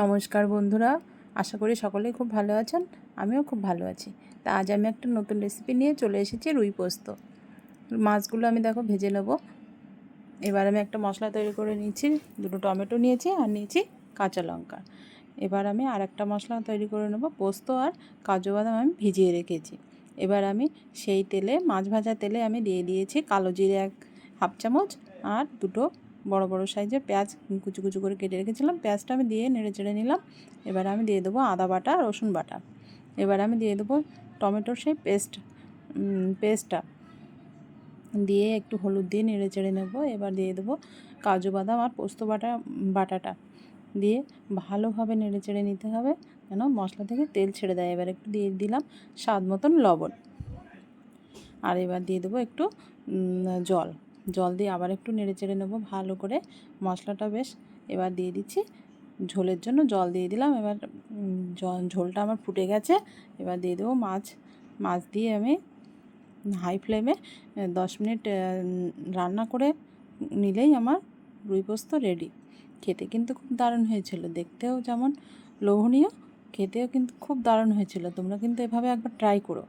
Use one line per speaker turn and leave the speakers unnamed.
নমস্কার বন্ধুরা, আশা করি সকলেই খুব ভালো আছেন। আমিও খুব ভালো আছি। তা আজ আমি একটা নতুন রেসিপি নিয়ে চলে এসেছি, রুই পোস্ত। মাছগুলো আমি দেখো ভেজে নেব। এবার আমি একটা মশলা তৈরি করে নিয়েছি, দুটো টমেটো নিয়েছি আর নিয়েছি কাঁচা লঙ্কা। এবার আমি আর একটা মশলা তৈরি করে নেব। পোস্ত আর কাজু বাদাম আমি ভিজিয়ে রেখেছি। এবার আমি সেই তেলে, মাছ ভাজা তেলে আমি দিয়ে দিয়েছি কালো জিরে হাফ চামচ আর দুটো বড় বড় সাইজের পেঁয়াজ কুচু কুচু করে কেটে রেখেছিলাম। পেঁয়াজটা আমি দিয়ে নেড়ে চেড়ে নিলাম। এবার আমি দিয়ে দেবো আদা বাটা, রসুন বাটা। এবার আমি দিয়ে দেবো টমেটোর সেই পেস্টটা দিয়ে একটু হলুদ দিয়ে নেড়ে চেড়ে নেবো। এবার দিয়ে দেবো কাজু বাদাম আর পোস্ত বাটাটা দিয়ে ভালোভাবে নেড়ে চেড়ে নিতে হবে, যেন মশলা থেকে তেল ছেড়ে দেয়। এবার একটু দিয়ে দিলাম স্বাদ মতন লবণ। আর এবার দিয়ে দেবো একটু জল দিয়ে আবার একটু নেড়ে চেড়ে নেবো ভালো করে মশলাটা বেশ। এবার দিয়ে দিচ্ছি ঝোলের জন্য জল দিয়ে দিলাম। এবার ঝোলটা আমার ফুটে গেছে। এবার দিয়ে দেবো মাছ দিয়ে আমি হাই ফ্লেমে 10 মিনিট রান্না করে নিলেই আমার রুই পোস্ত রেডি। খেতে কিন্তু খুব দারুণ হয়েছিল, দেখতেও যেমন লোভনীয়, খেতেও কিন্তু খুব দারুণ হয়েছিল। তোমরা কিন্তু এভাবে একবার ট্রাই করো।